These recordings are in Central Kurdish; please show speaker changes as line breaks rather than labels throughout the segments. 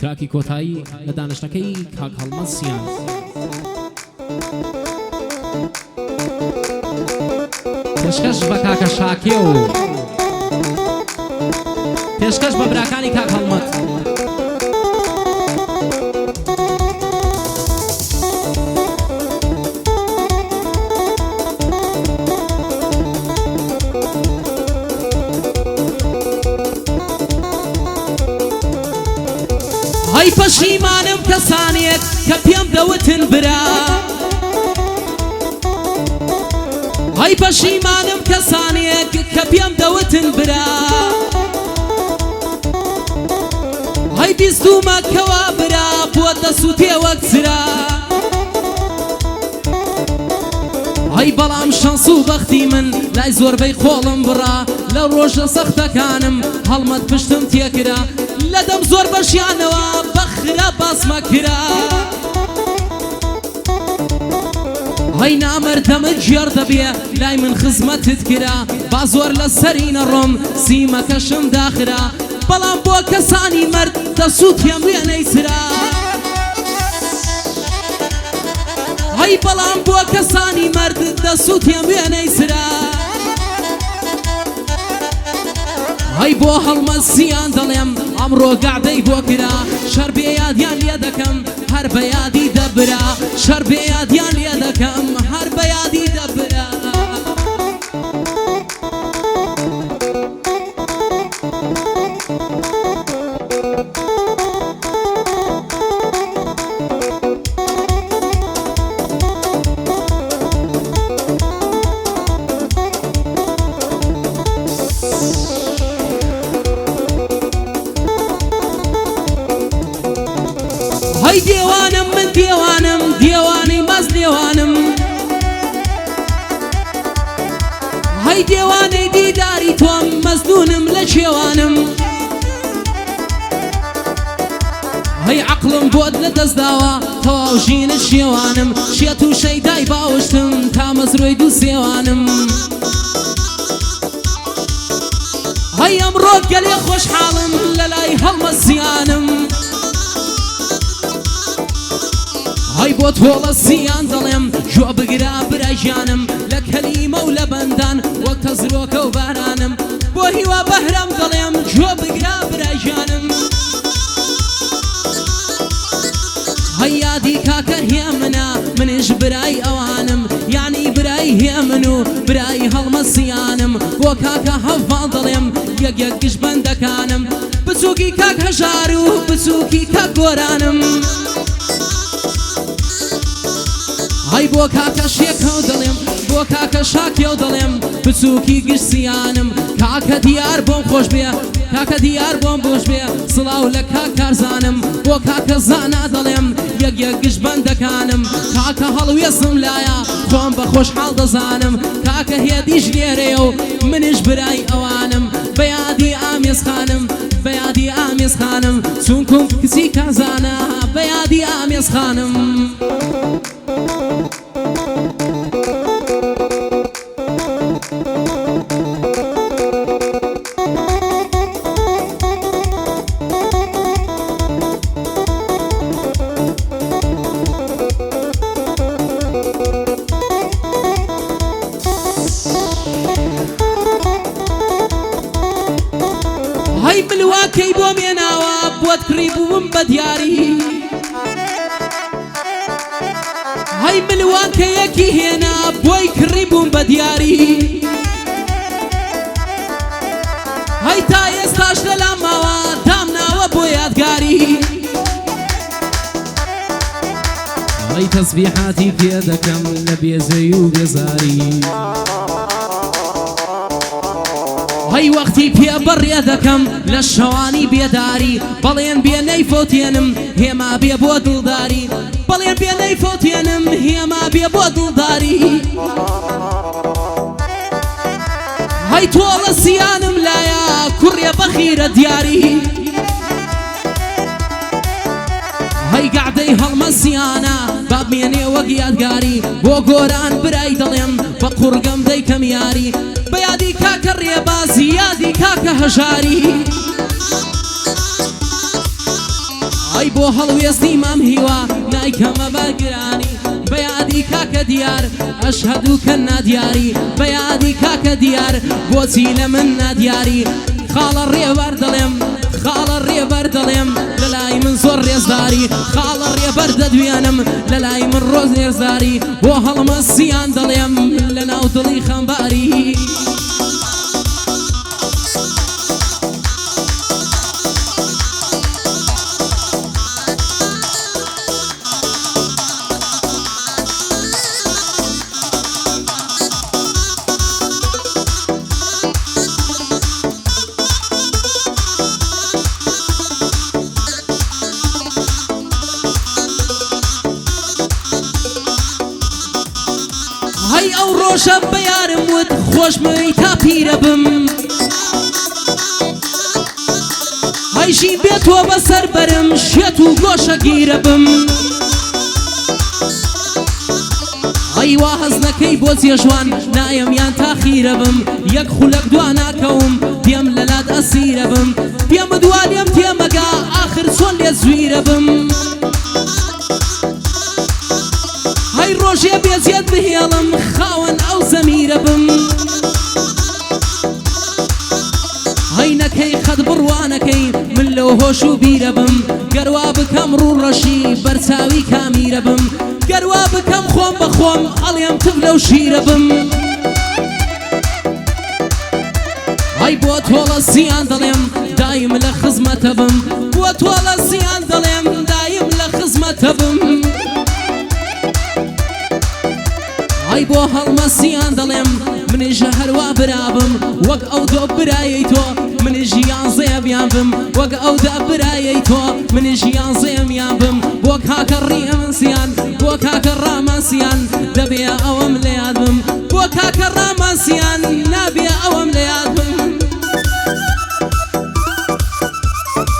کراکی کۆتایی لە دانیشتەکەی کاک هەڵمەسیان پێشکەش بە کاکە شاکێ و پێشکەش بە براکانی کاک هەڵمەت
هەی پەشیمانم کەسانێک کە پێم دەوتن برا هەی پەشیمانم کەسانێک کە پێم دەوتن برا هەی بیستومە کەوا برا بۆ دەسووتێ وەک زرا هەی بەڵام شەنس و بەختی من لای زۆربەی خۆڵم بڕا لە ڕۆژە سەختەکانم هەڵمەت پشتم تێکرا لە دەم زۆر بەشیانەوە بەخرا باسمە کرا هەی نامەردەمت گێڕ دەبێ لای من خزمەتت کرا با زۆر لە سەری نەڕۆم سیمەکەشم داخرا بەڵام بۆ کەسانی مەرد دەسووتێم وێنەی سرا هەی بەڵام بۆ کەسانی مەرد دەسووتێم وێنەی سرا هەی بۆ هەڵمەسیان دەڵێم ئەمڕۆ گاعدەی بۆ کرا شەر بێ یادیان لێ دەکەم هەر بە یادی دەبرا شەر بێ یادیان لێ دەکەم هەر بە یادی دەبرا هەی دێوانم من دێوانم دێوانەی مەز دێوانم هەی دێوانەی دیداری تۆم مەزنونم لە شێوانم هەی عەقڵم بۆت لە دەستداوە تەواو ژینت شێوانم شێت و شەیدای باوشتم تا مەزرۆی دوو سێوانم هەی ئەمڕۆ گەلێ خۆشحاڵم لە لای هەڵمەسیانم هەی بۆ تۆڵە سیان دەڵێم ژۆ بگرا برایژانم لە کەلیمە و لە بەندان وەک تەزرۆکە و بارانم بۆ هیوا بەهرەم دەڵێم ژۆ بگرا برایژانم هەی یادی کاکە هێ منە منیش برای ئەوانم یعنی برای هێ من و برای هەڵمەسیانم بۆ کاکە هەڤاڵ دەڵێم یەک یەک گشتبەندەکانم بچووکی کاک هەژار و بچووکی کاک گۆرانم هەی بۆ کاکە شێکە و دەڵێم بۆ کاکە شاکێ و دەڵێم بچووکی گشتیانم کاکە دیار بۆم خۆش بێ کاکە دیار بۆم بۆش بێ سڵاو لە کاک کارزانم بۆ کاکە زانا دەڵێم یەک یەک گشتبەندەکانم کاکە هەڵوێسم لایە خۆم بە خۆشحاڵ دەزانم کاکە هێدیش لێرەیە و منیش برای ئەوانم بە یادی ئامیز خانم بە یادی ئامیز خانم چونکم کچی کازانە بە یادی ئامیز خانم هەی ملواکەی بۆ مێناوە بۆت کڕی بووم بە دیاری هەی ملواکەیەکی هێنا بۆی کڕی بووم بە دیاری هەی تا ئێستاش لەلام ماوە دامناوە بۆ یادگاری
هەی تەسبیحاتی پێ دەکەم لە بێزەی و بێزاری
هەی وەختی پێ بەڕێ دەکەم لە شەوانی بێداری بەڵێن بێ نەیفۆتێنم هێما بێ بۆ دڵداری بەڵێن بێ نەیفۆتێنم هێما بێ بۆ دڵداری هەی تۆڵە سیانم لایە کوڕێ بەخیرە دیاری هەی گەعدەی هەڵمەسیانە با بمێنێ وەک یادگاری بۆ گۆران برای دەڵێم بە قوڕگەم دەیکەم یاری بە یادی کاکە ڕێبازی یادی کاکە هەژاری هەی بۆ هەڵوێستی مام هیوا نایکەمە بەگرانی بەیادی کاکە دیار ئەشهەدو کە نادیاری بەیادی کاکە دیار بۆچی لە من نادیاری خاڵە ڕێبەر دەڵێم خاڵە ڕێبەر دەڵێم لەلای من زۆر ڕێزداری خاڵە ڕێبەر دەدوێنم لەلای من ڕۆز ڕێزداری بۆ هەڵمەسییان دەڵێم لە ناو دڵی خەمباری هەی ئەو ڕۆژە بە یارم وت خۆشمەی تا پیرە بم هەی ژین بێتەوە بەسەر بەرم شێت و گۆشە گیرە بم هەی وا هەز نەکەی بۆ جێژوان نایەم یان تا خیرە بم یەک خولەک دوا ناکەوم دێم لە لات ئەسیرە بم پێم دوا لێم تێمەگا ئاخر چۆن لێ زویرە بم هەی ڕۆژێ بێزیێت بهێڵم خاوەن ئەو زەمیرە بم هەی نەکەی خەت بڕوانەکەی من لەو هۆش و بیرە بم گەروا بکەم ڕوو ڕەشی بەرچاوی کامیرە بم گەروا بکەم خۆم بە خۆم ئەڵێم تف لەو شیرە بم هەی بۆ تۆڵە زیان دەڵێم دایم لە خزمەتە بم بۆ تۆڵە زیان دەڵێم دایم لە خزمەتە بم هەی بۆ هەڵمەسییان دەڵێم منیش هەروە برابم وەک ئەو دۆ برایەی تۆ منیش یانزەیەمیان بم وەک ئەو دا برایەی تۆ منیش یانزەیەمیان بم بۆ کاکە ڕیمەسییان بۆ کاکە ڕامەسییان دەبێ ئەوەم لە یاد بم بۆ کاکە ڕامەسییان نابێ ئەوەم لە یاد بم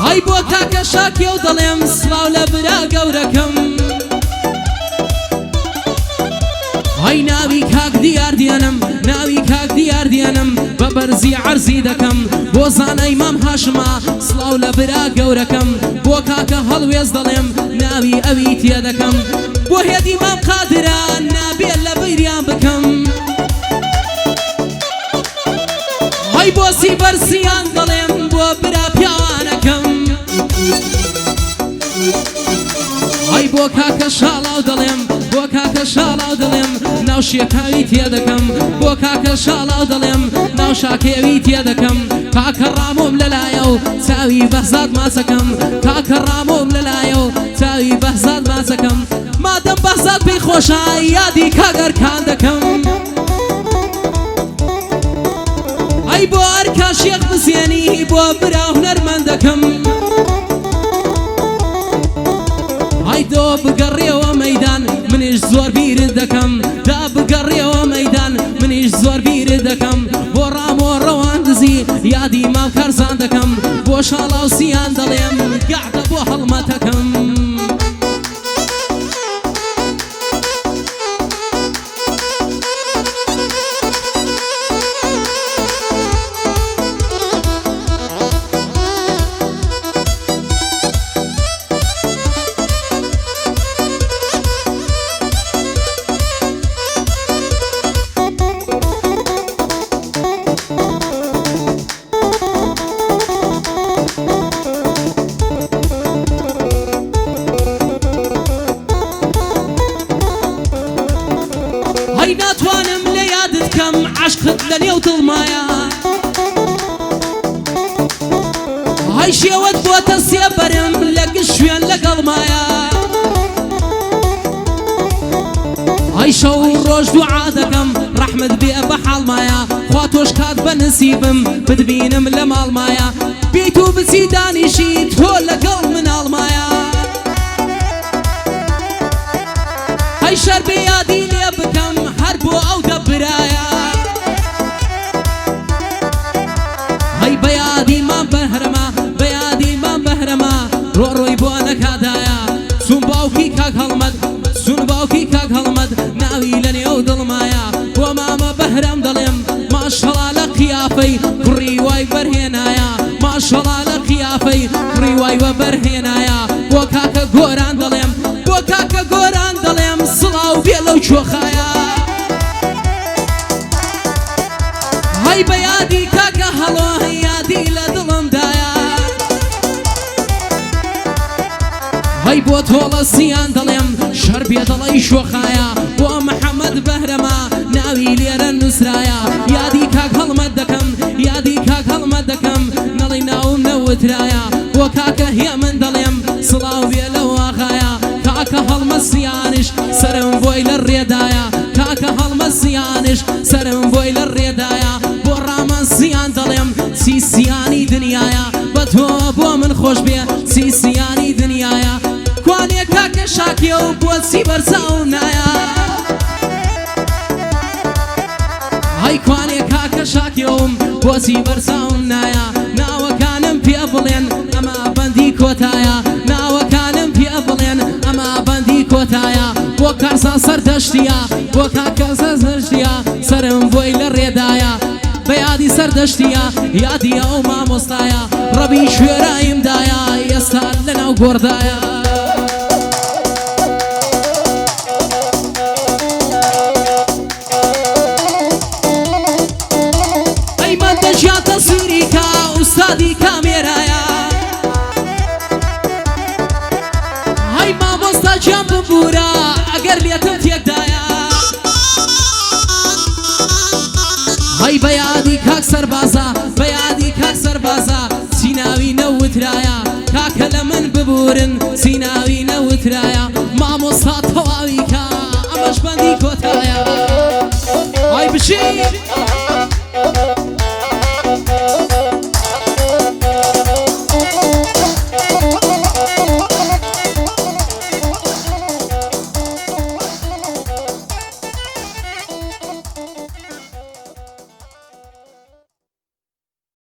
هەی بۆ کاکە شاکێ و دەڵێم سڵاو لە برا گەورەکەم هەی ناوی کاک دیار دێنم ناوی کاک دیار دێنم بە بەرزی عەرزی دەکەم بۆ زانای مام هاشما سڵاو لە برا گەورەکەم بۆ کاکە هەڵوێز دەڵێم ناوی ئەوی تێ دەکەم بۆ هێدی مام قادرە نابێت لە بەیریان بکەم هەی بۆسی بەرزیان دەڵێم بۆ برا پیاوانەکەم هەی بۆ کاکە شاڵاو دەڵێم بۆ کاکە شاڵاو دەڵێم ناو شێکاوی تێ دەکەم بۆ کاکە شاڵاو دەڵێم ناو شاکێوی تێ دەکەم کاکە ڕامۆم لەلایە و چاوی بەهزاد ماسەکەم کاکە ڕامۆم لەلایە و چاوی بەهزاد ماسەکەم مادەم بەهزاد پێی خۆشە یادی کاگەرکان دەکەم ئەی بۆ ئەرکا شێخ بزێنی بۆ برا هونەرمەندەکەم هەی دۆ بگەڕێەوە مەیدان منیش زۆر بیرت دەکەم دا بگەڕێەوە مەیدان منیش زۆر بیرت دەکەم بۆ ڕامۆ ڕەوان دزی یادی مام کارزان دەکەم بۆ شاڵاوسییان دەڵێم گەعدە بۆ هەڵمەتەکەم هەی ناتوانم لە یادت کەم عەشقت لە نێو دڵمایە هەی شێوەت بۆتە سێبەرم لە گشت شوێن لەگەڵمایە هەی شەو ڕۆژ دوعا دەکەم ڕەحمت بێ بە حاڵمایە خوا تۆش کات بە نسیبم بتبینم لە ماڵمایە بیت و بچی دانیشی تۆ لەگەڵ مناڵمایە هەی شەر بێ یادی لێ بکەم هەر بۆ ئەو دەبرایە هەی بە یادی مام بەهرەما بە یادی مام بەهرەما ڕۆڕۆی بۆ نەکادایە چون باوکی کاک هەڵمەد چون باوکی کاک هەڵمەد ناوی لە نێو دڵمایە بۆ مامە بەهرەم دەڵێم ماشەڵا لە قیافەی کوڕی وای بەرهێنایە ماشەڵا لە قیافەی مەسافەی ڕیوای وە بەرهێنایە بۆ کاکە گۆران دەڵێم بۆ کاکە گۆران دەڵێم سڵاو بێ لەو چۆخایە هەی بە یادی کاکە هەڵۆ یادی لە دڵمدایە هەی بۆ تۆڵە سیان دەڵێم شەر بێ دەڵی شۆخایە بۆ محەممەد بەهرەما ناوی لێرە نووسرایە یادی کاک هەڵمەت دەکەم یادی کاک هەڵمەت دەکەم نەڵی ناوم نەوترایە بۆ کاکە هێ من دەڵێم سڵاو بێ لە واغایە کاکە هەڵمەسییانش سرم بۆی لە ڕێدایە کاکە هەڵمەسییانش سرم بۆی لە ڕێدایە بۆ ڕامەسییان دەڵێم سیسیانی دنیاە بە تۆ بۆ من خۆش بێ سیسیانی دنیاە کوانێ کاکە شاکێ و بۆچی بەرچاو نایە هەی کوانێ کاکە شاکێوم بۆچی بەرچاوم نایە ناوەکانم پێ بڵێن ئەمە بەندی کۆتایە ناوەکانم پێ بڵێن ئەمە بەندی کۆتایە بۆ کارسا سەردەشتیە بۆ کاکە سەردەشتیە سرم بۆی لە ڕێدایە بە یادی سەردەشتیە یادی ئەو مامۆستایە ڕەبی شوێرایمدایە ئێستا لەناو گۆڕدایە ئوستادی کامێرایە هەی مامۆستا گیان ببوورە ئەگەر لێتم تێکدایە هەی بە یادی کاک سەربازە بە یادی کاک سەربازە سیناوی نەوترایە کاکە لە من ببورن سیناوی نەوترایە مامۆستا تەواوی کە ئەمەش بەندی کۆتایە هەی بشیر